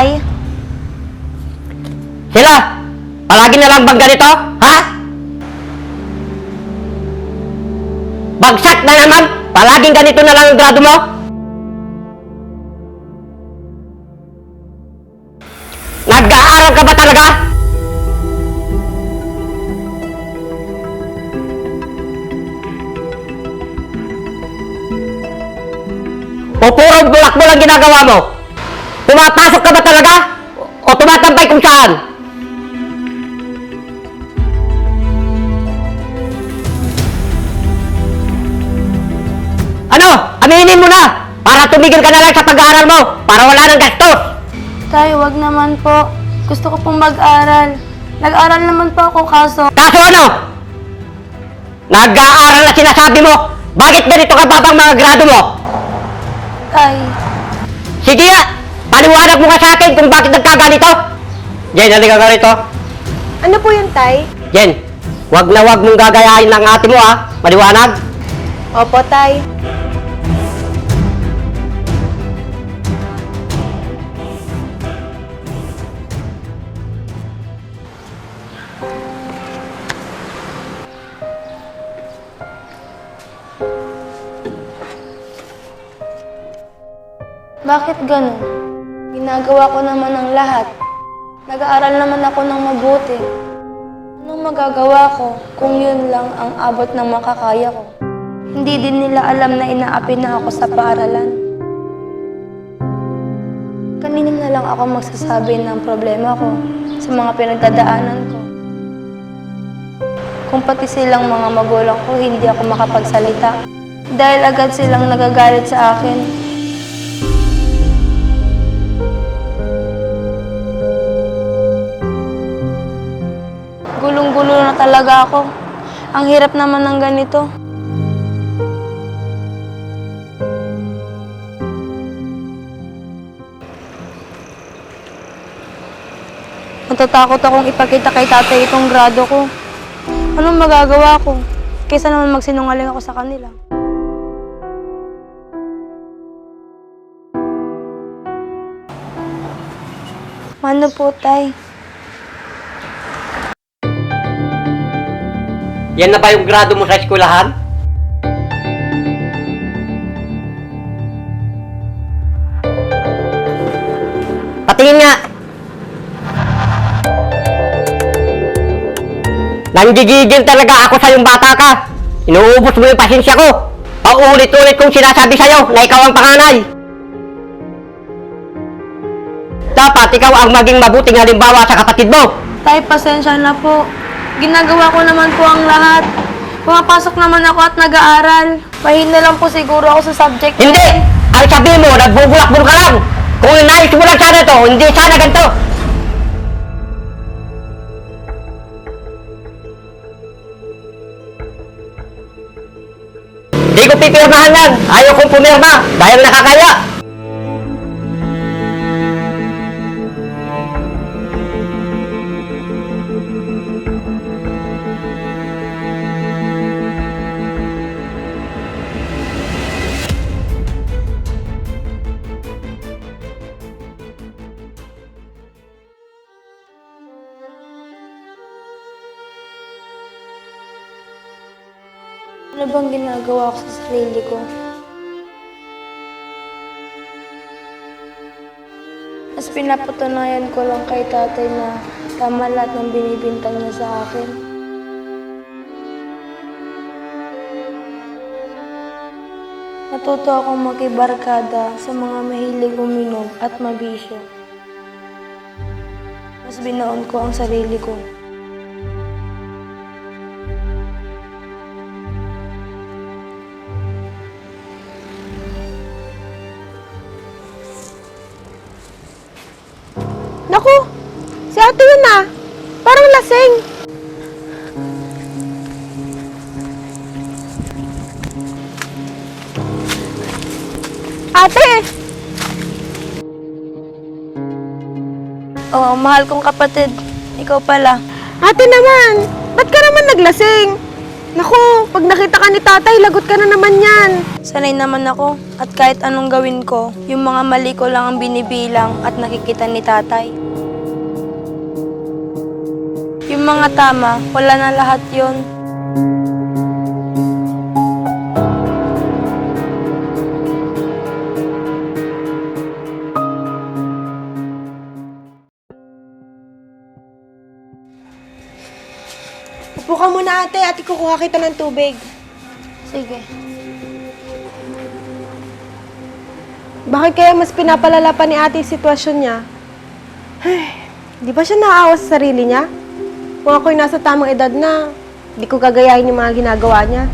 Tay? Sila! Palagi na lang bang ganito? Ha? Bagsak na naman! Palaging ganito na lang ang grado mo? Nag-aaral ka ba talaga? O puro bulak mo lang ginagawa mo? Pumapasok ka ba talaga? O tumatambay kung saan? Ano? Aminin mo na! Para tumigil ka na lang sa pag-aaral mo! Para wala nang gastos! Tay, wag naman po. Gusto ko pong mag-aral. Nag-aral naman po ako kaso... Kaso ano? Nag-aaral na sinasabi mo! Bakit ganito ka babang mga grado mo? Tay, Sige nga! Paliwanag mo nga sa akin kung bakit nagkaganito! Jen, halika ka rito. Ano po yun, Tay? Jen, wag na wag mong gagayahin ng ate mo ha. Maliwanag? Opo, Tay. bakit ganun? Ginagawa ko naman ang lahat. Nag-aaral naman ako ng mabuti. Anong magagawa ko kung yun lang ang abot ng makakaya ko? Hindi din nila alam na inaapi na ako sa paaralan. Kanina na lang ako magsasabi ng problema ko sa mga pinagdadaanan ko. Kung pati silang mga magulang ko, hindi ako makapagsalita. Dahil agad silang nagagalit sa akin. Gulong-gulo na talaga ako. Ang hirap naman ng ganito. Natatakot akong ipakita kay tatay itong grado ko. Anong magagawa ko? Kaysa naman magsinungaling ako sa kanila. Ano po, Tay? Yan na ba yung grado mo sa eskwelahan? Patingin nga! Nanggigigil talaga ako sa yung bata ka. Inuubos mo yung pasensya ko. Paulit-ulit kong sinasabi sa'yo na ikaw ang panganay. Dapat ikaw ang maging mabuting halimbawa sa kapatid mo. Tay, pasensya na po. Ginagawa ko naman po ang lahat. Pumapasok naman ako at nag-aaral. Mahina lang po siguro ako sa subject. Hindi! Ang sabi mo, nagbubulak-bulak ka lang. Kung inayos mo lang sana to, hindi sana ganito. Hindi ko pipirmahan yan. Ayaw kong pumirma dahil nakakaya. Ano bang ginagawa ko sa sarili ko? Mas pinapatunayan ko lang kay tatay na tama lahat ng binibintang niya sa akin. Natuto akong makibarkada sa mga mahilig uminom at mabisyo. Mas binaon ko ang sarili ko. Naku! Si ate yun ah! Parang lasing! Ate! Oh, mahal kong kapatid. Ikaw pala. Ate naman! Ba't ka naman naglasing? Naku, pag nakita ka ni tatay, lagot ka na naman yan. Sanay naman ako at kahit anong gawin ko, yung mga mali ko lang ang binibilang at nakikita ni tatay. Yung mga tama, wala na lahat yon. Upo ka muna ate at ikukuha kita ng tubig. Sige. Bakit kaya mas pinapalala pa ni ate yung sitwasyon niya? Ay, di ba siya naaawa sa sarili niya? Kung ako'y nasa tamang edad na, di ko gagayahin yung mga ginagawa niya.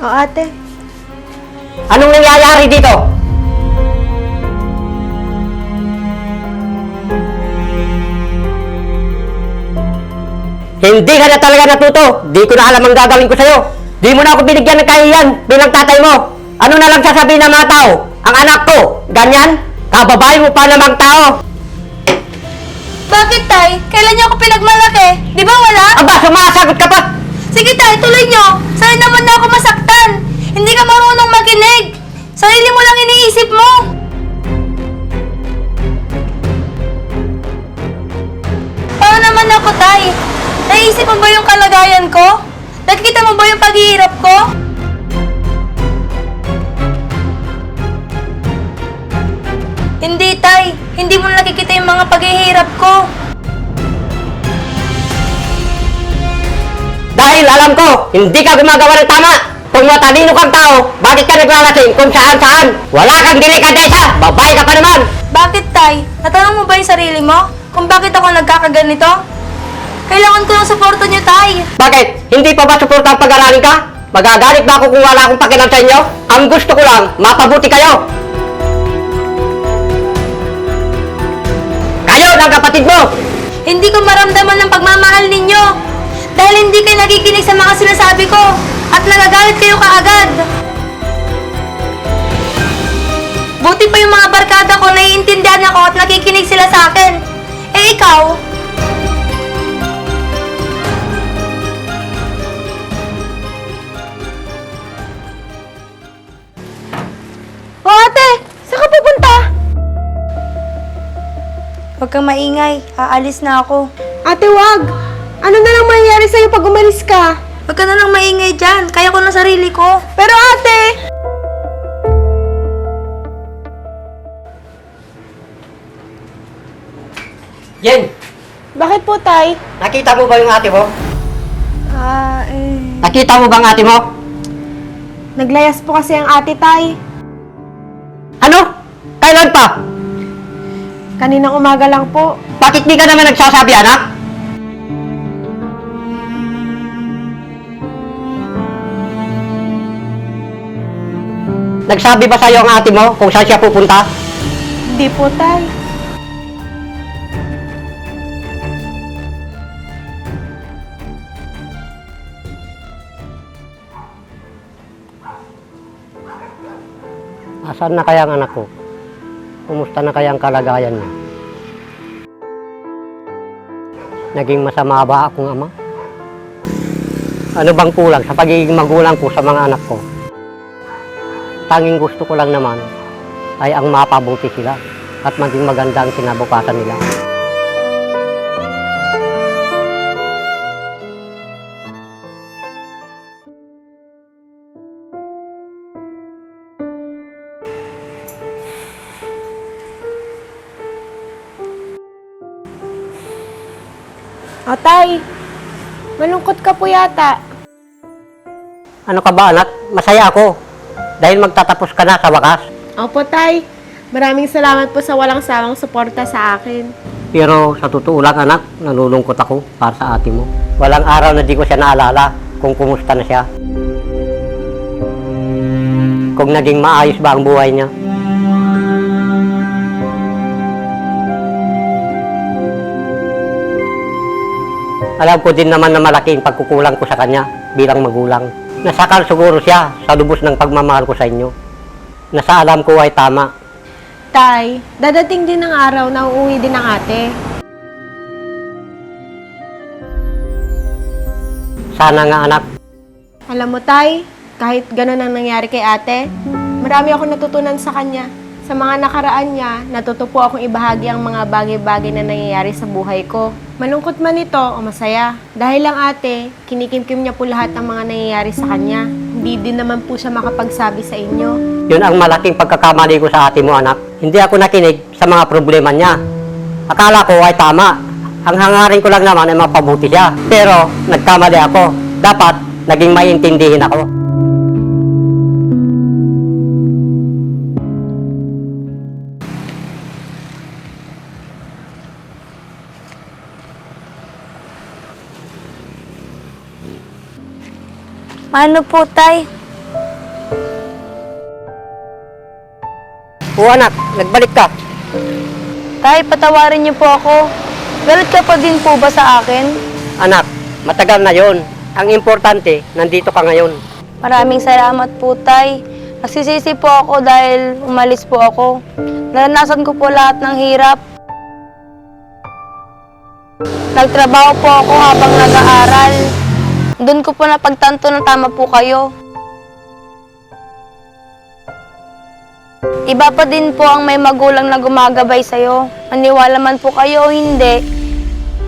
O ate, Anong nangyayari dito? Hindi ka na talaga natuto. Di ko na alam ang gagawin ko sa'yo. Di mo na ako binigyan ng kahiyan bilang tatay mo. Ano na lang sasabihin ng mga tao? Ang anak ko, ganyan? Kababae mo pa namang tao. Bakit, Tay? Kailan niyo ako pinagmalaki? Di ba wala? Aba, sumasagot ka pa. Sige, Tay, tuloy niyo. Sanay naman na ako masaktan. Hindi ka marunong makinig. Sarili mo lang iniisip mo. Paano naman ako, Tay? Naisip mo ba yung kalagayan ko? Nakikita mo ba yung paghihirap ko? Hindi, Tay. Hindi mo nakikita yung mga paghihirap ko. Dahil alam ko, hindi ka gumagawa ng tama. Kung matalino kang tao, bakit ka naglalasing kung saan-saan? Wala kang delikadesa, babae ka pa naman. Bakit, Tay? Natanong mo ba yung sarili mo? Kung bakit ako nagkakaganito? Kailangan ko ng suporta niyo, Tay. Bakit? Hindi pa ba suporta ang pag-aralin ka? Magagalit ba ako kung wala akong pakialam sa inyo? Ang gusto ko lang, mapabuti kayo. Kayo ng kapatid mo! Hindi ko maramdaman ng pagmamahal ninyo. Dahil hindi kayo nakikinig sa mga sinasabi ko. At nagagalit kayo kaagad. Buti pa yung mga barkada ko, naiintindihan ako at nakikinig sila sa akin. Eh ikaw? O ate, saan ka pupunta? Huwag kang maingay. Aalis na ako. Ate, wag! Ano na lang mangyayari sa'yo pag umalis ka? Huwag ka na lang maingay dyan. Kaya ko na sarili ko. Pero ate! Jen, Bakit po, tay? nakita mo ba yung ate mo? Eh... Nakita mo ba ang ate mo? Naglayas po kasi ang ate, tay. Ano? Kailan pa? Kaninang umaga lang po. Bakit di ka naman nagsasabi, anak? Nagsabi ba sa'yo ang ate mo kung saan siya pupunta? Hindi po, tay. Asan na kaya ang anak ko? Kumusta na kaya ang kalagayan niya? Naging masama ba akong ama? Ano bang kulang sa pagiging magulang ko sa mga anak ko? Tanging gusto ko lang naman ay ang mapabuti sila at maging maganda ang kinabukasan nila. O, tay. Malungkot ka po yata. Ano ka ba, anak? Masaya ako dahil magtatapos ka na sa wakas. Opo, tay. Maraming salamat po sa walang sawang suporta sa akin. Pero sa totoo lang, anak, nalulungkot ako para sa ate mo. Walang araw na di ko siya naalala kung kumusta na siya. Kung naging maayos ba ang buhay niya. Alam ko din naman na malaki ang pagkukulang ko sa kanya bilang magulang. Nasakal siguro siya sa lubos ng pagmamahal ko sa inyo. Nasa alam ko ay tama. Tay, dadating din ang araw na uuwi din ang ate. Sana nga anak, Alam mo, Tay, kahit ganun ang nangyari kay ate, marami akong natutunan sa kanya. Sa mga nakaraan niya, natuto po akong ibahagi ang mga bagay-bagay na nangyayari sa buhay ko. Malungkot man ito o masaya. Dahil lang ate, kinikimkim niya po lahat ng mga nangyayari sa kanya. Hindi din naman po siya makapagsabi sa inyo. yun ang malaking pagkakamali ko sa ate mo anak. Hindi ako nakinig sa mga problema niya. Akala ko ay tama. Ang hangarin ko lang naman ay mapabuti siya. Pero nagkamali ako. Dapat naging maintindihin ako. Paano po, Tay? O anak, nagbalik ka. Tay, patawarin niyo po ako. Galit ka pa din po ba sa akin? Anak, matagal na yon. Ang importante, nandito ka ngayon. Maraming salamat po, Tay. Nagsisisi po ako dahil umalis po ako. Naranasan ko po lahat ng hirap. Nagtrabaho po ako habang nag-aaral. Doon ko po napagtanto na tama po kayo. Iba pa din po ang may magulang na gumagabay sa'yo. Maniwala man po kayo o hindi,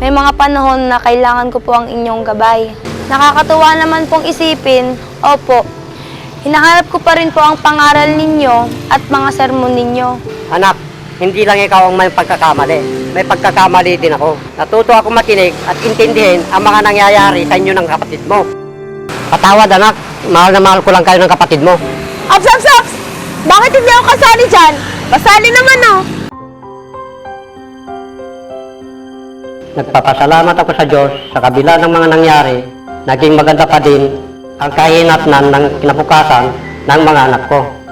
may mga panahon na kailangan ko po ang inyong gabay. Nakakatuwa naman pong isipin, opo, hinahanap ko pa rin po ang pangaral ninyo at mga sermon ninyo. Anak, hindi lang ikaw ang may pagkakamali. May pagkakamali din ako. Natuto ako makinig at intindihin ang mga nangyayari sa inyo ng kapatid mo. Patawad anak, mahal na mahal ko lang kayo ng kapatid mo. Abs! Bakit hindi ako kasali dyan? Kasali naman, oh! Nagpapasalamat ako sa Diyos sa kabila ng mga nangyari. Naging maganda pa din ang kahinatnan ng kinabukasan ng mga anak ko.